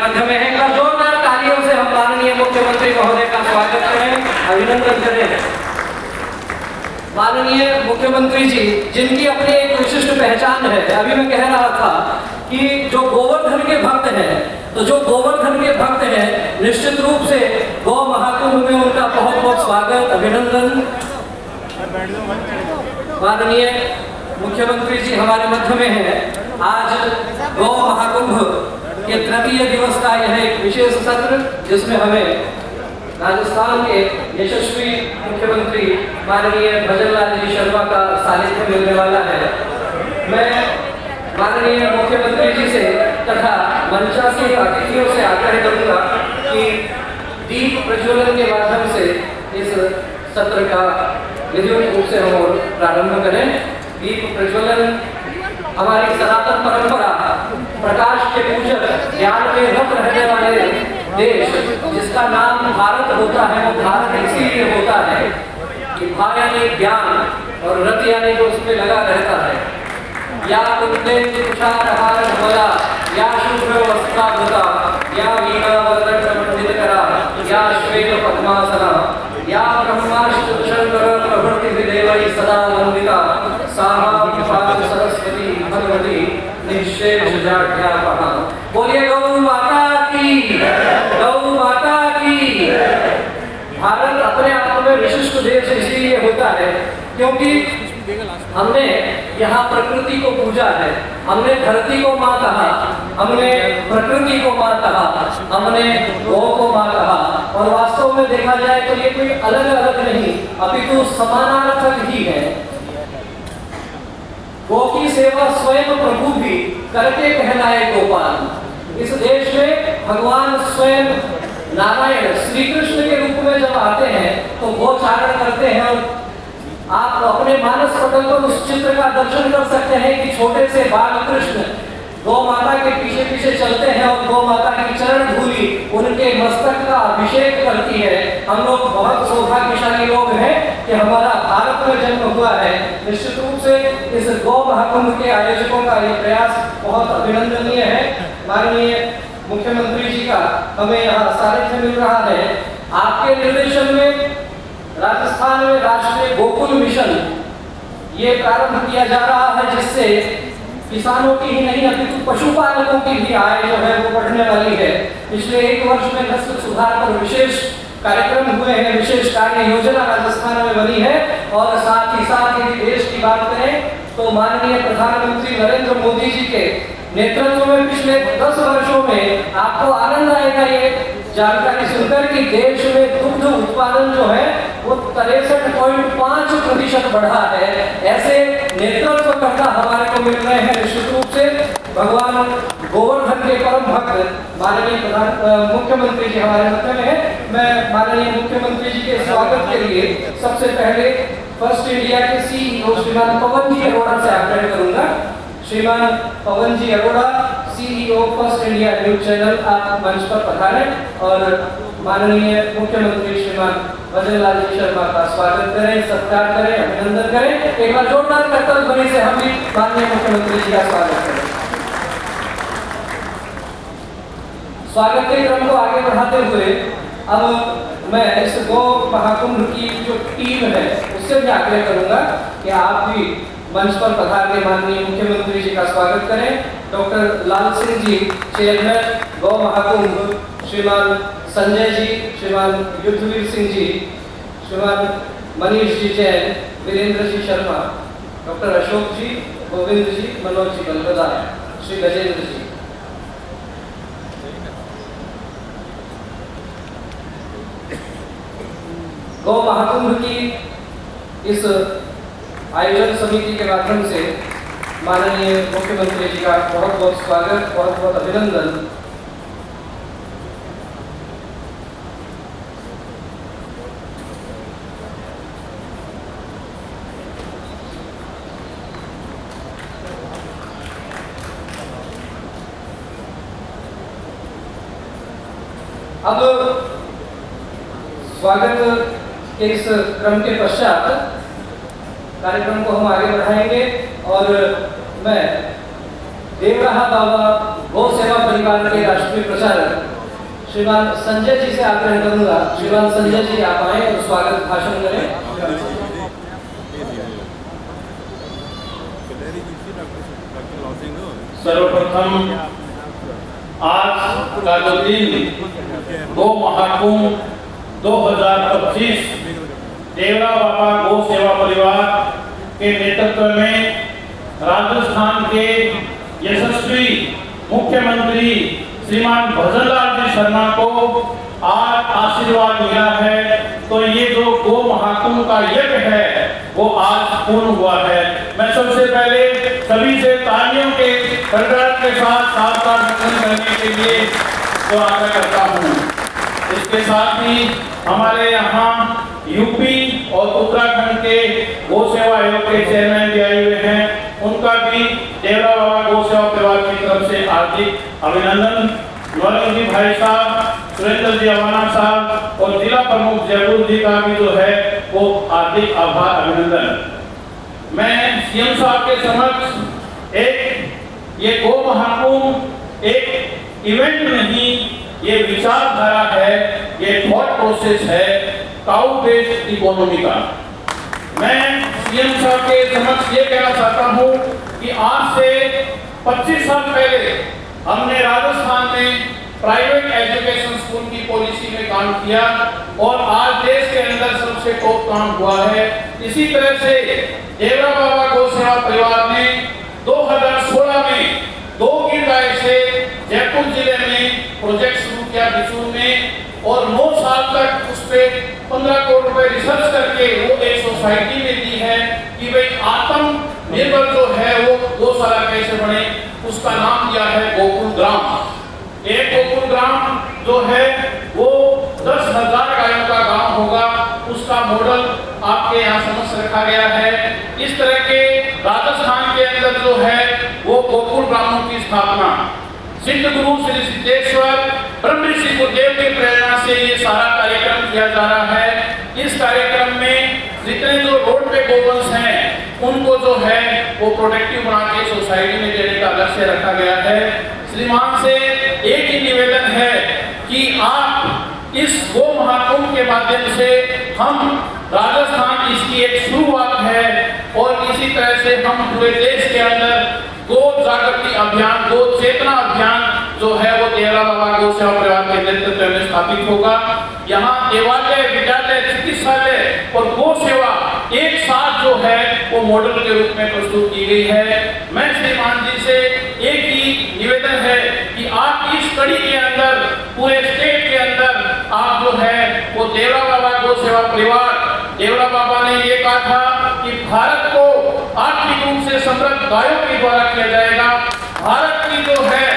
मध्य में है। एक बार जोरदार तालियों से हम माननीय मुख्यमंत्री महोदय का स्वागत करें, अभिनंदन करें। माननीय मुख्यमंत्री जी, जिनकी अपनी एक विशिष्ट पहचान है। अभी मैं कह रहा था कि जो गोवर्धन के भक्त हैं, तो जो गोवर्धन के भक्त हैं, निश्चित रूप से गौ महाकुंभ में उनका बहुत बहुत स्वागत, अभिनंदन। माननीय मुख्यमंत्री जी हमारे मध्य में है। आज गौ महाकुंभ के तृतीय दिवस का यह एक विशेष सत्र, जिसमें हमें राजस्थान के यशस्वी मुख्यमंत्री माननीय भजनलाल जी शर्मा का सानिध्य मिलने वाला है। मैं माननीय मुख्यमंत्री जी से तथा मंचासीन अतिथियों से आग्रह करूंगा कि दीप प्रज्वलन के माध्यम से इस सत्र का विधिवत रूप से हम प्रारंभ करें। दीप प्रज्वलन हमारी सनातन परंपरा, प्रकाश के पूजक, ज्ञान में रत रहने वाले देश जिसका नाम भारत होता है, वो भारत इसीलिए होता है कि भा यानी ज्ञान और रत यानी जो उसमें लगा रहता है। या कुंदे तुषारहार ध्वजा, या शुभ्र वस्त्रावृता, या वीणा वरदंड मंडितकरा, या श्वेत पद्मासना, या ब्रह्माष्टशंकर प्रभृति विदेवै सदा वंदिता, साहा विपाक सरस्वती भगवती निःशेष जाड्यापहा। बोलिए गौ माता की, गौ माता की। भारत अपने आप में विशिष्ट देश इसीलिए होता है क्योंकि हमने यहाँ प्रकृति को पूजा है। हमने धरती को माँ कहा, हमने प्रकृति को माँ कहा, हमने गौ को माँ कहा। और वास्तव में देखा जाए तो ये कोई अलग अलग नहीं, अपितु समानार्थक ही है। गौ की सेवा स्वयं प्रभु भी करके कहलाए गोपाल। इस देश में भगवान स्वयं नारायण श्री कृष्ण के रूप में जब आते हैं तो गोचारण करते हैं। और आप अपने मानस पटल पर उस चित्र का दर्शन कर सकते हैं कि छोटे से बाल कृष्ण गौ माता के पीछे पीछे चलते हैं और गौ माता की चरण धूलि उनके मस्तक का अभिषेक करती है। हम लोग बहुत सौभाग्यशाली लोग हैं कि हमारा भारत में जन्म हुआ है। निश्चित रूप से इस गौ महाकुंभ के आयोजकों का ये प्रयास बहुत अभिनंदनीय है। माननीय मुख्यमंत्री जी का हमें यहाँ सानिध्य मिल रहा है। आपके निर्देशन में राजस्थान में राष्ट्रीय गोकुल मिशन ये प्रारंभ किया जा रहा है, जिससे किसानों की ही नहीं अपितु पशुपालकों की भी आय जो है वो बढ़ने वाली है। पिछले एक वर्ष में नस्ल सुधार पर विशेष कार्यक्रम हुए हैं, विशेष कार्य योजना राजस्थान में बनी है। और साथ ही साथ यदि देश की बात करें तो माननीय प्रधानमंत्री नरेंद्र मोदी जी के नेतृत्व में पिछले 10 वर्षों में आपको आनंद आएगा ये जानकारी सुनकर कि देश में दुग्ध उत्पादन जो है वो 63.5% बढ़ा है। ऐसे नेतृत्वकर्ता हमारे को मिल रहे हैं। निश्चित रूप से भगवान गोवर्धन के परम भक्त माननीय मुख्यमंत्री जी हमारे मध्य में है। मैं माननीय मुख्यमंत्री जी के स्वागत के लिए सबसे पहले फर्स्ट इंडिया के सीईओ श्रीमान पवन जी अरोड़ा से आग्रह करूंगा। श्रीमान Pawan ji Arora, CEO First India News channel, आप मंच पर पधारें और माननीय मुख्यमंत्री श्रीमान भजनलाल जी शर्मा का स्वागत करें, सत्कार करें, अभिनंदन करें। एक बार जोरदार करतल ध्वनि से हम भी माननीय मुख्यमंत्री जी का स्वागत करें। स्वागत के क्रम को आगे बढ़ाते हुए अब मैं इस गौ महाकुंभ की जो टीम है उससे भी आग्रह करूंगा कि आप भी मंच पर पधार के माननीय मुख्यमंत्री जी का स्वागत करें। डॉक्टर लाल सिंह जी चेयरमैन गौ महाकुंभ, श्रीमान संजय जी, श्रीमान युद्धवीर सिंह जी, श्रीमान मनीष जी जैन, वीरेंद्र जी शर्मा, डॉक्टर अशोक जी, गोविंद जी, मनोज जी बलबदा, श्री गजेंद्र जी। गौ महाकुंभ की इस आयोजन समिति के माध्यम से माननीय मुख्यमंत्री जी का बहुत बहुत स्वागत, बहुत बहुत अभिनंदन। अब स्वागत के इस क्रम के पश्चात कार्यक्रम को हम आगे बढ़ाएंगे और मैं देवराहा बाबा गौ सेवा परिवार के राष्ट्रीय प्रचारक श्रीमान संजय जी से आग्रह करूंगा, श्रीमान संजय जी आप आए और स्वागत भाषण करें। सर्वप्रथम आज का जो दिन गौ महाकुंभ 2025 देवरा बाबा गौ सेवा परिवार के नेतृत्व में राजस्थान के यशस्वी मुख्यमंत्री श्रीमान भजनलाल जी शर्मा को आज आशीर्वाद मिला है, तो ये जो गौ महाकुंभ का यज्ञ है वो आज पूर्ण हुआ है। मैं सबसे पहले सभी से तालियों के गड़गड़ाहट के साथ करने के लिए तो आग्रह करता हूँ। इसके साथ ही हमारे यहाँ यूपी और उत्तराखंड के गौ सेवा आयोग के चेयरमैन भी आए हुए हैं, उनका भी देवरा बाबा गौ सेवा परिवार की तरफ से हार्दिक अभिनंदन। नौरंग जी भाई साहब, सुरेंद्र जी अवाना साहब और जिला प्रमुख जयपुर जी का भी जो है वो हार्दिक आभार अभिनंदन। मैं सीएम साहब के समक्ष ये गौ महाकुंभ एक इवेंट नहीं, ये विचारधारा है, ये थॉट प्रोसेस है काउ बेस्ड इकोनॉमी का। मैं सीएम साहब के समक्ष ये कहना चाहता हूँ कि आज से 25 साल पहले हमने राजस्थान में प्राइवेट एजुकेशन स्कूल की पॉलिसी में काम किया और आज देश के अंदर सबसे टॉप काम हुआ है। इसी तरह से देवरा बाबा गौ सेवा परिवार ने 2016 में 2 गिरगाय से जयपुर जिले में प्रोजेक्ट शुरू किया बिचूर में और 9 साल तक उस पे 15 करोड़ रुपए रिसर्च करके वो एक सोसाइटी में दी है कि भाई आत्मनिर्भर जो है वो गौशाला कैसे बने। उसका नाम दिया है गोकुल ग्राम। एक गोकुल ग्राम जो है वो 10,000 गायों का गांव होगा, उसका मॉडल आपके यहाँ समझ रखा गया है। इस तरह के राजस्थान के अंदर जो है वो गोकुल ग्रामों की स्थापना सिद्ध गुरु श्री सिद्धेश्वर ब्रह्म ऋषि गुरुदेव की प्रेरणा से ये सारा कार्यक्रम किया जा रहा है। इस कार्यक्रम में जितने जो रोड पे गोवंश हैं उनको जो है वो प्रोटेक्टिव बना के सोसाइटी में देने का लक्ष्य रखा गया है। श्रीमान से एक ही निवेदन है कि आप इस गौ महाकुंभ के माध्यम से हम राजस्थान इसकी एक शुरुआत है और इसी तरह से हम पूरे देश के अंदर गौ जागृति अभियान, गौ चेतना अभियान जो है वो देवरा बाबा गौ सेवा परिवार के नेतृत्व में स्थापित होगा। यहाँ देवालय, विद्यालय, चिकित्सालय और गौ सेवा एक साथ जो है वो मॉडल के रूप में प्रस्तुत की गई है। मैं श्रीमान जी से एक ही निवेदन है कि आप इस कड़ी के अंदर पूरे स्टेट के अंदर आप जो है वो देवरा बाबा गौ सेवा परिवार, देवरा बाबा ने ये कहा था कि भारत को आर्थिक रूप से समृद्ध गायों के द्वारा किया जाएगा। भारत की जो है